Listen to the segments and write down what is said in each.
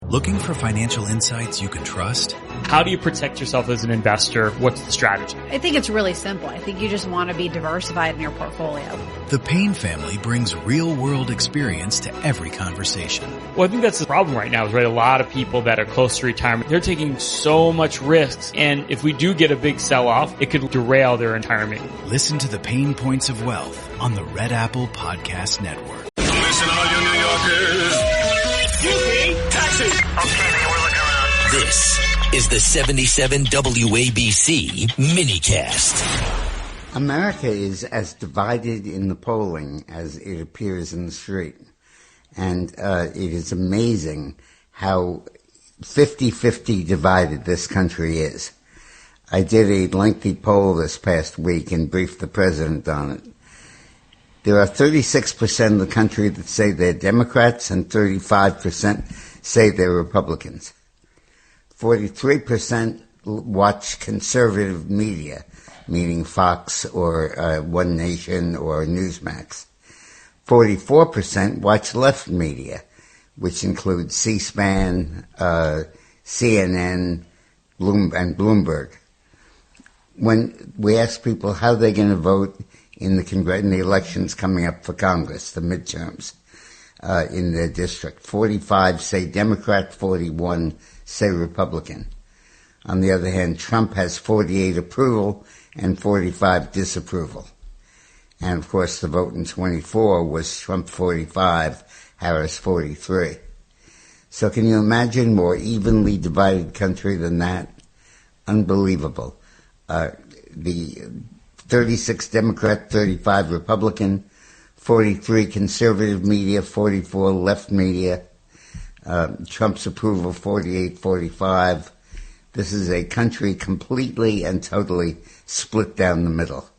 Looking for financial insights you can trust? How do you protect yourself as an investor? What's the strategy? I think it's really simple. I think you just want to be diversified in your portfolio. The Payne family brings real-world experience to every conversation. Well, I think that's the problem right now is, right, a lot of people that are close to retirement, they're taking so much risks. And if we do get a big sell-off, it could derail their retirement. Listen to the Pain Points of Wealth on the Red Apple Podcast Network. Listen, all you New Yorkers. Taxi. Okay, man, we're looking around. This is the 77 WABC minicast. America is as divided in the polling as it appears in the street. And it is amazing how 50-50 divided this country is. I did a lengthy poll this past week and briefed the president on it. There are 36% of the country that say they're Democrats and 35% say they're Republicans. 43% watch conservative media, meaning Fox or One Nation or Newsmax. 44% watch left media, which includes C-SPAN, CNN, and Bloomberg. When we ask people how they're going to vote in the elections coming up for Congress, the midterms, in their district, 45 say Democrat, 41 say Republican. On the other hand, Trump has 48 approval and 45 disapproval. And of course, the vote in 24 was Trump 45, Harris 43. So can you imagine more evenly divided country than that? Unbelievable. The 36 Democrat, 35 Republican, 43 conservative media, 44 left media, Trump's approval 48-45. This is a country completely and totally split down the middle.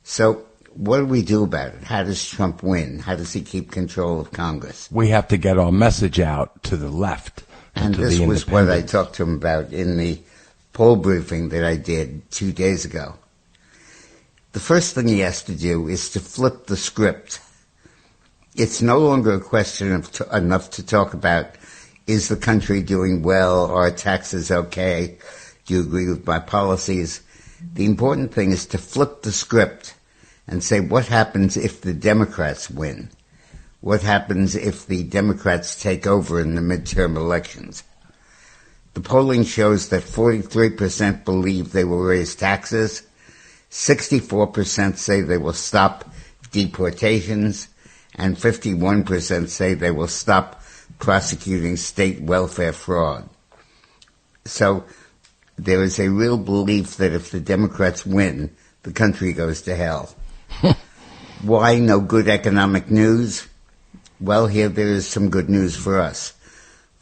So what do we do about it? How does Trump win? How does he keep control of Congress? We have to get our message out to the left. And this was what I talked to him about in the poll briefing that I did 2 days ago. The first thing he has to do is to flip the script. It's no longer a question of enough to talk about, is the country doing well? Are taxes okay? Do you agree with my policies? The important thing is to flip the script and say, what happens if the Democrats win? What happens if the Democrats take over in the midterm elections? The polling shows that 43% believe they will raise taxes, 64% say they will stop deportations, and 51% say they will stop prosecuting state welfare fraud. So there is a real belief that if the Democrats win, the country goes to hell. Why no good economic news? Well, here there is some good news for us.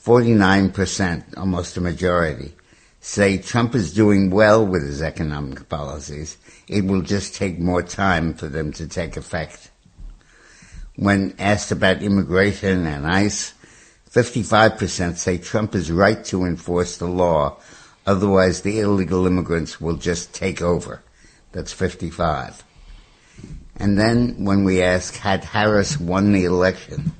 49%, almost a majority, say Trump is doing well with his economic policies. It will just take more time for them to take effect. When asked about immigration and ICE, 55% say Trump is right to enforce the law, otherwise the illegal immigrants will just take over. That's 55. And then when we ask, had Harris won the election,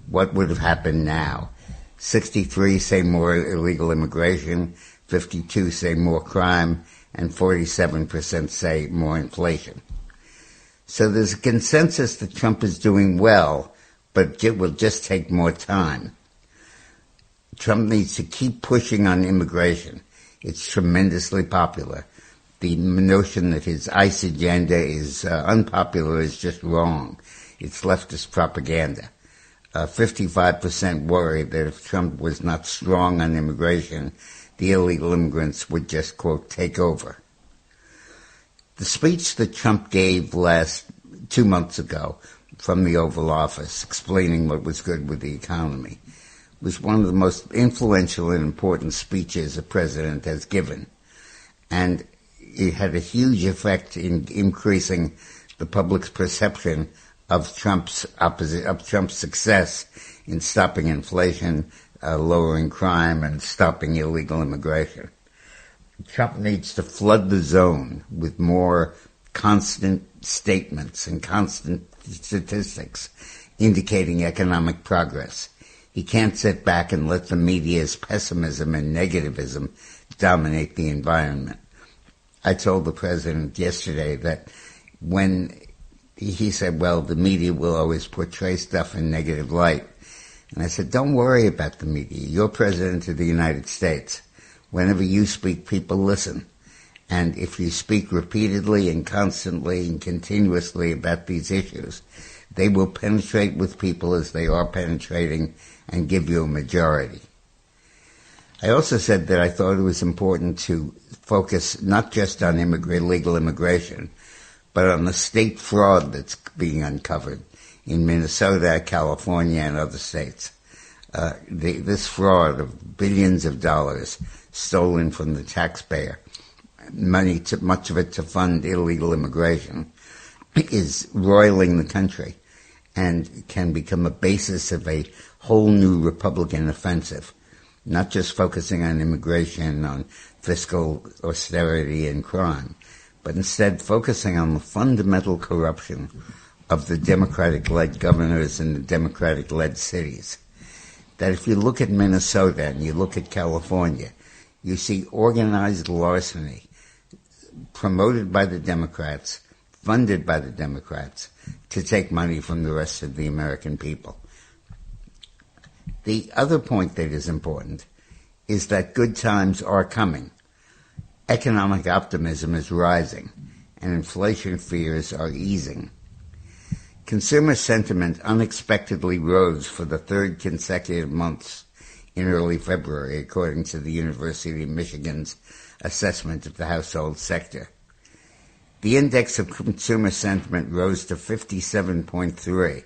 what would have happened now? 63 say more illegal immigration, 52 say more crime, and 47% say more inflation. So there's a consensus that Trump is doing well, but it will just take more time. Trump needs to keep pushing on immigration. It's tremendously popular. The notion that his ICE agenda is unpopular is just wrong. It's leftist propaganda. 55% worry that if Trump was not strong on immigration, the illegal immigrants would just, quote, take over. The speech that Trump gave 2 months ago from the Oval Office explaining what was good with the economy was one of the most influential and important speeches a president has given. And it had a huge effect in increasing the public's perception of Trump's success in stopping inflation, lowering crime, and stopping illegal immigration. Trump needs to flood the zone with more constant statements and constant statistics indicating economic progress. He can't sit back and let the media's pessimism and negativism dominate the environment. I told the president yesterday that when he said, well, the media will always portray stuff in negative light. And I said, don't worry about the media. You're president of the United States. Whenever you speak, people listen. And if you speak repeatedly and constantly and continuously about these issues, they will penetrate with people as they are penetrating and give you a majority. I also said that I thought it was important to focus not just on legal immigration, but on the state fraud that's being uncovered in Minnesota, California, and other states. This fraud of billions of dollars stolen from the taxpayer, much of it to fund illegal immigration, is roiling the country and can become a basis of a whole new Republican offensive, not just focusing on immigration, on fiscal austerity and crime, but instead focusing on the fundamental corruption of the Democratic-led governors and the Democratic-led cities. That if you look at Minnesota and you look at California, you see organized larceny promoted by the Democrats, funded by the Democrats, to take money from the rest of the American people. The other point that is important is that good times are coming. Economic optimism is rising, and inflation fears are easing. Consumer sentiment unexpectedly rose for the third consecutive month in early February, according to the University of Michigan's assessment of the household sector. The index of consumer sentiment rose to 57.3,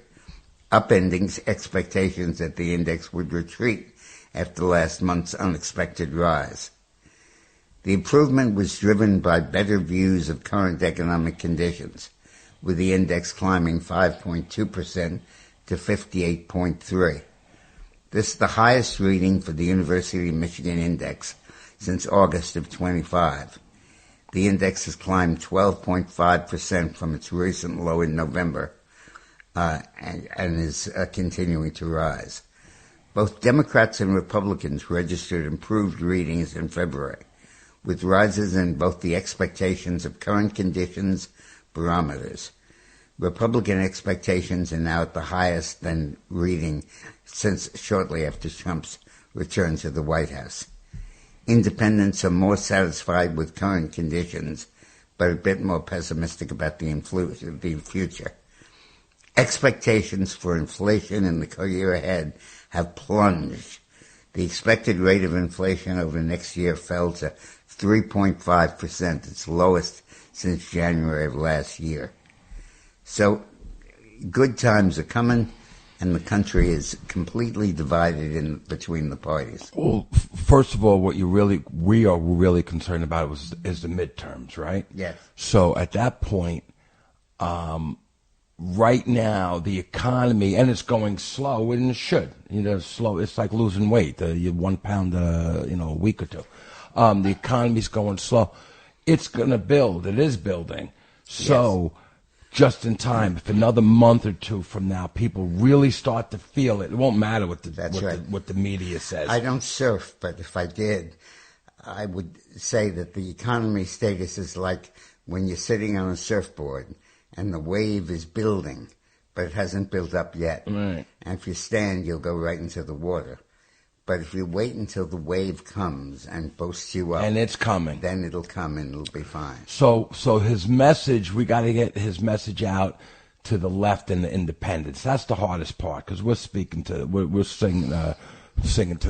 upending expectations that the index would retreat after last month's unexpected rise. The improvement was driven by better views of current economic conditions, with the index climbing 5.2% to 58.3. This is the highest reading for the University of Michigan index since August of 25. The index has climbed 12.5% from its recent low in November and is continuing to rise. Both Democrats and Republicans registered improved readings in February, with rises in both the expectations of current conditions barometers. Republican expectations are now at the highest than reading since shortly after Trump's return to the White House. Independents are more satisfied with current conditions, but a bit more pessimistic about the future. Expectations for inflation in the year ahead have plunged. The expected rate of inflation over the next year fell to 3.5%, its lowest since January of last year. So good times are coming, and the country is completely divided in between the parties. Well, first of all, we are really concerned about is the midterms, right? Yes. So at that point, right now the economy, and it's going slow, and it should. Slow. It's like losing weight. You 1 pound, a week or two. The economy's going slow. It's going to build. It is building. So. Yes. Just in time, if another month or two from now people really start to feel it, it won't matter what the media says. I don't surf, but if I did, I would say that the economy status is like when you're sitting on a surfboard and the wave is building, but it hasn't built up yet. Right. And if you stand, you'll go right into the water. But if you wait until the wave comes and boasts you up, and it's coming, then it'll come and it'll be fine. So his message, we got to get his message out to the left and the independents. That's the hardest part, because we're singing to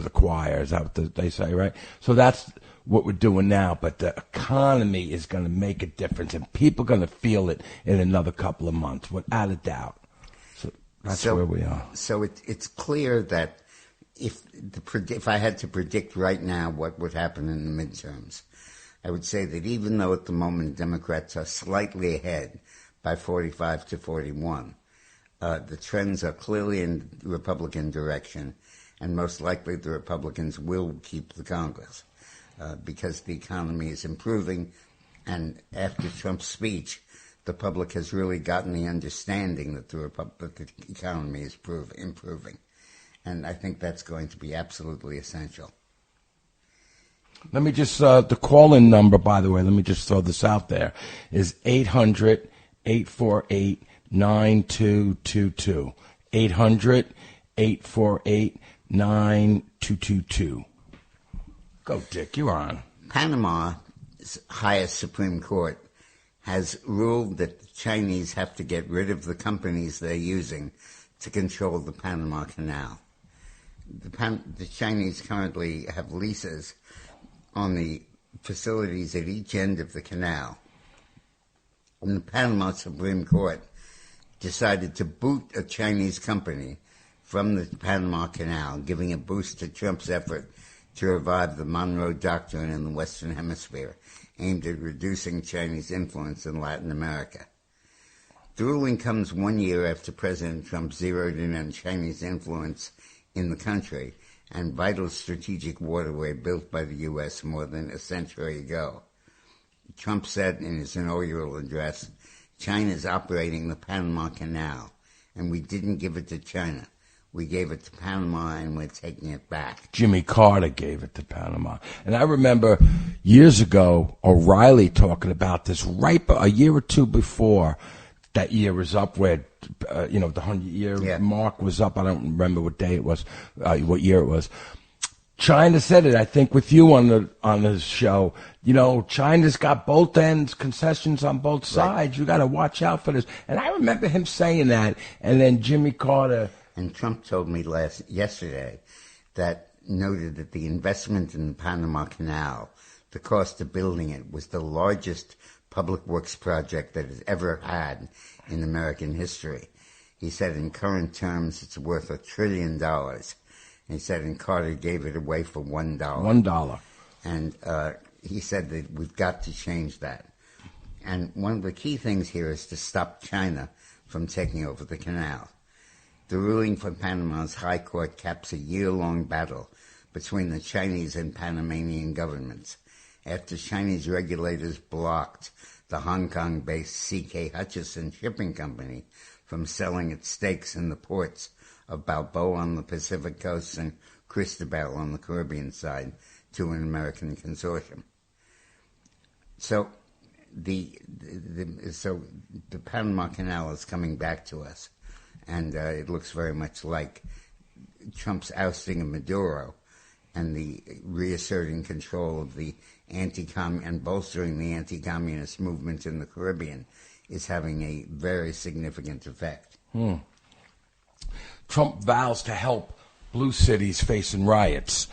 the choir. Is that what they say, right? So that's what we're doing now. But the economy is going to make a difference, and people are going to feel it in another couple of months, without a doubt. So that's where we are. So it's clear that. If I had to predict right now what would happen in the midterms, I would say that even though at the moment Democrats are slightly ahead by 45 to 41, the trends are clearly in the Republican direction, and most likely the Republicans will keep the Congress because the economy is improving, and after Trump's speech, the public has really gotten the understanding that the economy is improving. And I think that's going to be absolutely essential. Let me just, the call-in number, by the way, let me just throw this out there, is 800-848-9222. 800-848-9222. Go, Dick, you're on. Panama's highest Supreme Court has ruled that the Chinese have to get rid of the companies they're using to control the Panama Canal. The Chinese currently have leases on the facilities at each end of the canal. And the Panama Supreme Court decided to boot a Chinese company from the Panama Canal, giving a boost to Trump's effort to revive the Monroe Doctrine in the Western Hemisphere, aimed at reducing Chinese influence in Latin America. The ruling comes 1 year after President Trump zeroed in on Chinese influence in the country and vital strategic waterway built by the U.S. more than a century ago. Trump said in his inaugural address, "China is operating the Panama Canal, and we didn't give it to China. We gave it to Panama, and we're taking it back." Jimmy Carter gave it to Panama. And I remember years ago, O'Reilly talking about this right a year or two before that year was up, where, the 100-year mark was up. I don't remember what day it was, what year it was. China said it, I think, with you on the show. China's got both ends, concessions on both sides. Right. You got to watch out for this. And I remember him saying that. And then Jimmy Carter. And Trump told me yesterday that noted that the investment in the Panama Canal, the cost of building it, was the largest public works project that it's ever had in American history. He said in current terms it's worth $1 trillion. And he said, and Carter gave it away for $1. $1. And he said that we've got to change that. And one of the key things here is to stop China from taking over the canal. The ruling from Panama's High Court caps a year-long battle between the Chinese and Panamanian governments after Chinese regulators blocked the Hong Kong-based C.K. Hutchison Shipping Company from selling its stakes in the ports of Balboa on the Pacific coast and Cristobal on the Caribbean side to an American consortium. So the Panama Canal is coming back to us, and it looks very much like Trump's ousting of Maduro and the reasserting control of the and bolstering the anti-communist movement in the Caribbean is having a very significant effect. Trump vows to help blue cities facing riots.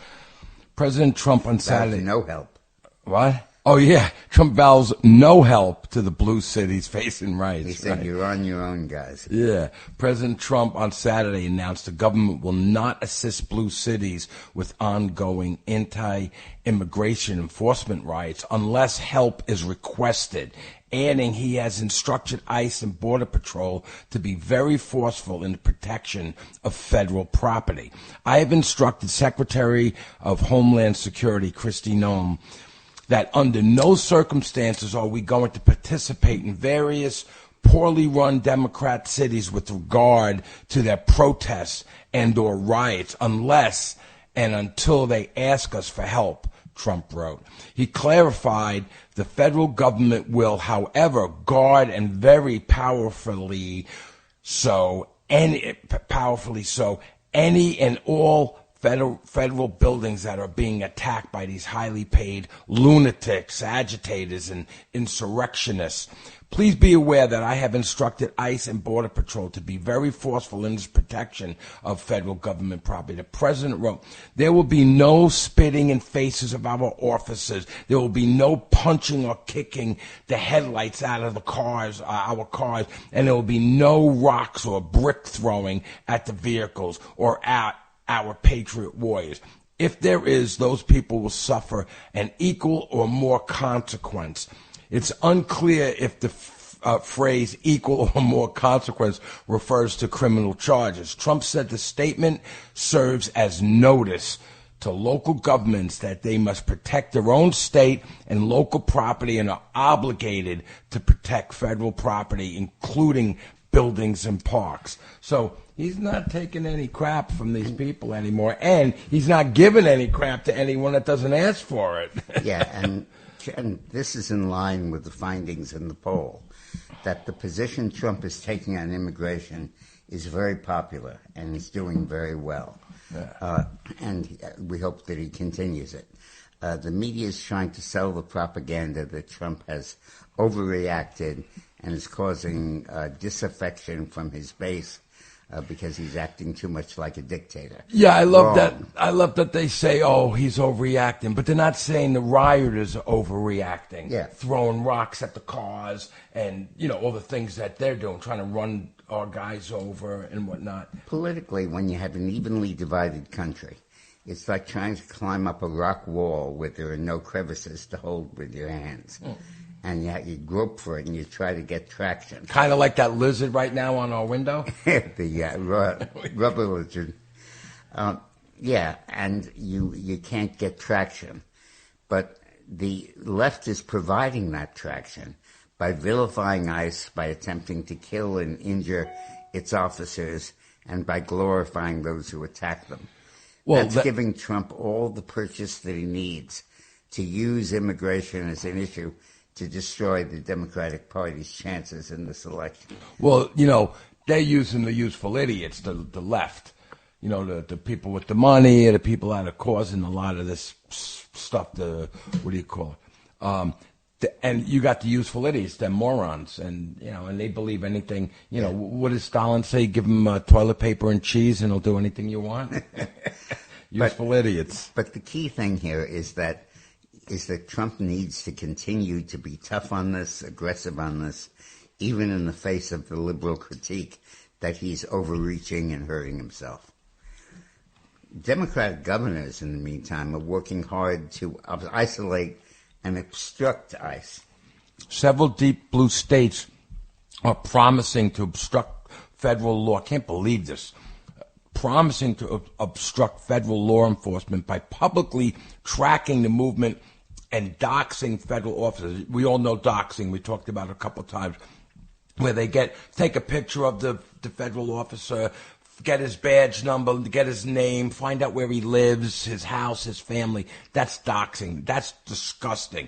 President Trump on Saturday. No help. What? Oh, yeah. Trump vows no help to the blue cities facing riots. He said, You're on your own, guys. Yeah. President Trump on Saturday announced the government will not assist blue cities with ongoing anti-immigration enforcement riots unless help is requested, adding he has instructed ICE and Border Patrol to be very forceful in the protection of federal property. I have instructed Secretary of Homeland Security Kristi Noem that under no circumstances are we going to participate in various poorly run Democrat cities with regard to their protests and or riots unless and until they ask us for help, Trump wrote. He clarified the federal government will, however, guard and very powerfully so any and all federal buildings that are being attacked by these highly paid lunatics, agitators, and insurrectionists. Please be aware that I have instructed ICE and Border Patrol to be very forceful in this protection of federal government property. The president wrote, there will be no spitting in faces of our officers. There will be no punching or kicking the headlights out of our cars, and there will be no rocks or brick throwing at the vehicles or at our patriot warriors. If there is, those people will suffer an equal or more consequence. It's unclear if the phrase equal or more consequence refers to criminal charges. Trump said the statement serves as notice to local governments that they must protect their own state and local property and are obligated to protect federal property, including buildings and parks. So he's not taking any crap from these people anymore, and he's not giving any crap to anyone that doesn't ask for it. Yeah, and this is in line with the findings in the poll, that the position Trump is taking on immigration is very popular and is doing very well. And we hope that he continues it. The media is trying to sell the propaganda that Trump has overreacted and is causing disaffection from his base because he's acting too much like a dictator. Yeah, I love that. I love that they say, "Oh, he's overreacting," but they're not saying the rioters are overreacting. Yeah, throwing rocks at the cars and all the things that they're doing, trying to run our guys over and whatnot. Politically, when you have an evenly divided country, it's like trying to climb up a rock wall where there are no crevices to hold with your hands. And you grope for it and you try to get traction. Kind of like that lizard right now on our window? The rubber lizard. Yeah, and you can't get traction. But the left is providing that traction by vilifying ICE, by attempting to kill and injure its officers, and by glorifying those who attack them. Well, that's giving Trump all the purchase that he needs to use immigration as an issue to destroy the Democratic Party's chances in this election. Well, they're using the useful idiots, the left. The people with the money, the people that are causing a lot of this stuff, what do you call it? And you got the useful idiots, they're morons, and and they believe anything. What does Stalin say? Give them toilet paper and cheese, and they'll do anything you want. Useful idiots. But the key thing here is that Trump needs to continue to be tough on this, aggressive on this, even in the face of the liberal critique that he's overreaching and hurting himself. Democratic governors, in the meantime, are working hard to isolate and obstruct ICE. Several deep blue states are promising to obstruct federal law. I can't believe this. Promising to obstruct federal law enforcement by publicly tracking the movement and doxing federal officers. We all know doxing. We talked about it a couple of times, where they take a picture of the federal officer, get his badge number, get his name, find out where he lives, his house, his family. That's doxing. That's disgusting.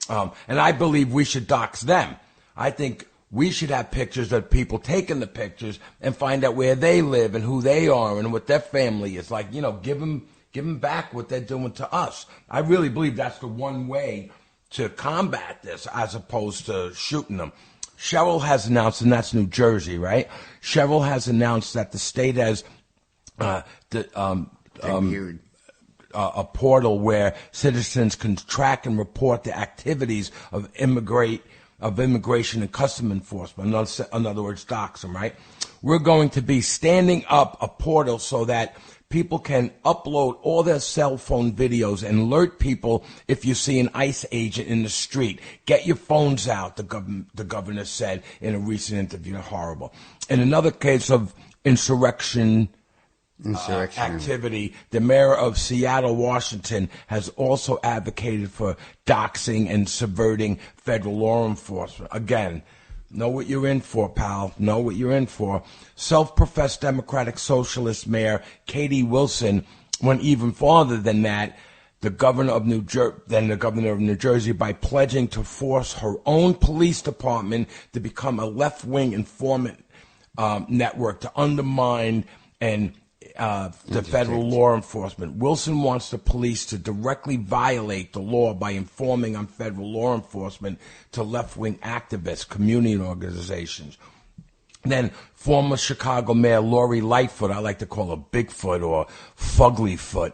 And I believe we should dox them. I think we should have pictures of people taking the pictures and find out where they live and who they are and what their family is like. Give them back what they're doing to us. I really believe that's the one way to combat this, as opposed to shooting them. Cheryl has announced, and that's New Jersey, right? Cheryl has announced that the state has a portal where citizens can track and report the activities of immigration and custom enforcement. In other words, dox them, right? We're going to be standing up a portal so that people can upload all their cell phone videos and alert people if you see an ICE agent in the street. Get your phones out, the governor said in a recent interview. Horrible. In another case of insurrection activity, the mayor of Seattle, Washington, has also advocated for doxing and subverting federal law enforcement. Again, know what you're in for, pal. Know what you're in for. Self-professed Democratic Socialist Mayor Katie Wilson went even farther than that. The governor of New Jersey, by pledging to force her own police department to become a left-wing informant network to undermine and the federal law enforcement. Wilson wants the police to directly violate the law by informing on federal law enforcement to left-wing activists, community organizations. Then former Chicago Mayor Lori Lightfoot, I like to call her Bigfoot or Fuglyfoot,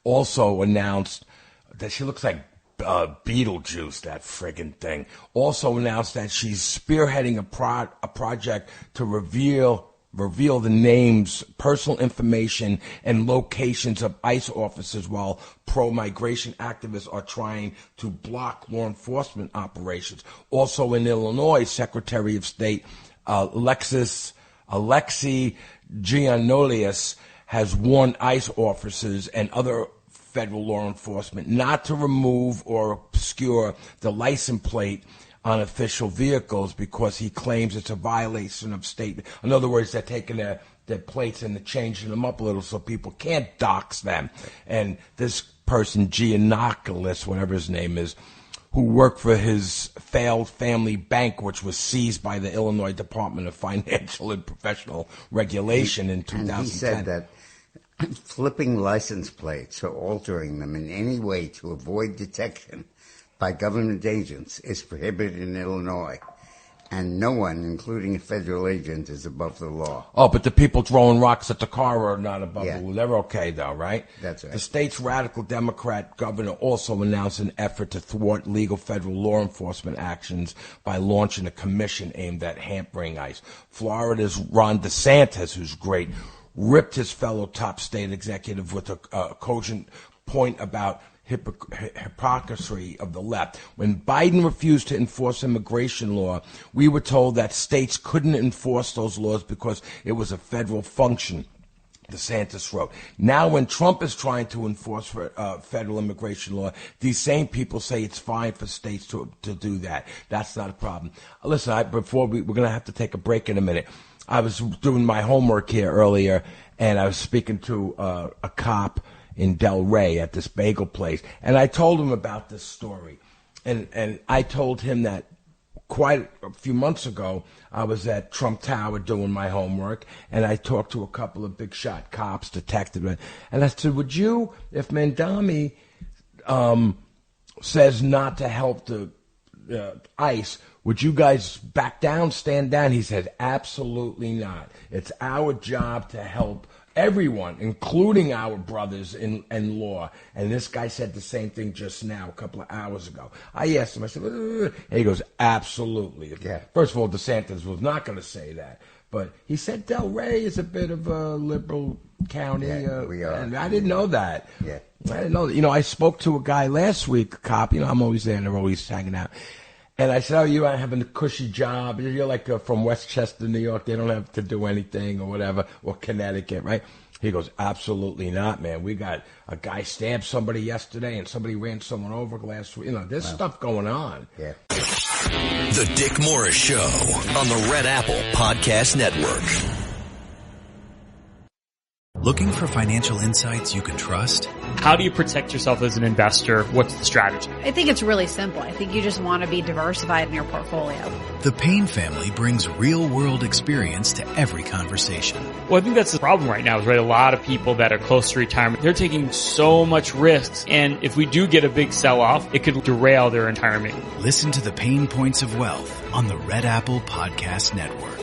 also announced that she looks like Beetlejuice, that friggin' thing. Also announced that she's spearheading a project to reveal the names, personal information, and locations of ICE officers while pro-migration activists are trying to block law enforcement operations. Also in Illinois, Secretary of State Alexi Giannoulias has warned ICE officers and other federal law enforcement not to remove or obscure the license plate on official vehicles because he claims it's a violation of state. In other words, they're taking their plates and they're changing them up a little so people can't dox them. And this person, Giannakoulis, whatever his name is, who worked for his failed family bank, which was seized by the Illinois Department of Financial and Professional Regulation in 2010. And he said that flipping license plates or altering them in any way to avoid detection by government agents is prohibited in Illinois. And no one, including a federal agent, is above the law. Oh, but the people throwing rocks at the car are not above the law. They're okay, though, right? That's right. The state's radical Democrat governor also announced an effort to thwart legal federal law enforcement actions by launching a commission aimed at hampering ICE. Florida's Ron DeSantis, who's great, ripped his fellow top state executive with a cogent point about hypocrisy of the left. When Biden refused to enforce immigration law, we were told that states couldn't enforce those laws because it was a federal function, DeSantis wrote. Now when Trump is trying to enforce federal immigration law, these same people say it's fine for states to do that. That's not a problem. Listen, we're going to have to take a break in a minute. I was doing my homework here earlier, and I was speaking to a cop in Delray at this bagel place, and I told him about this story, and I told him that quite a few months ago I was at Trump Tower doing my homework, and I talked to a couple of big shot cops, detectives, and I said, would you, if Mandami says not to help the ICE, would you guys back down, stand down? He said, absolutely not. It's our job to help everyone, including our brothers in law. And this guy said the same thing just now, a couple of hours ago. I asked him, I said, and he goes, absolutely. Yeah. First of all, DeSantis was not going to say that. But he said Delray is a bit of a liberal county. Yeah, we are. And I didn't know that. Yeah. I didn't know that. You know, I spoke to a guy last week, a cop. You know, I'm always there and they're always hanging out. And I said, oh, you are having a cushy job. You're like from Westchester, New York. They don't have to do anything or whatever, or Connecticut, right? He goes, absolutely not, man. We got a guy stabbed somebody yesterday and somebody ran someone over last week. You know, there's stuff going on. Yeah. The Dick Morris Show on the Red Apple Podcast Network. Looking for financial insights you can trust? How do you protect yourself as an investor? What's the strategy? I think it's really simple. I think you just want to be diversified in your portfolio. The Payne family brings real-world experience to every conversation. Well, I think that's the problem right now is, right, a lot of people that are close to retirement, they're taking so much risks. And if we do get a big sell-off, it could derail their retirement. Listen to the Pain Points of Wealth on the Red Apple Podcast Network.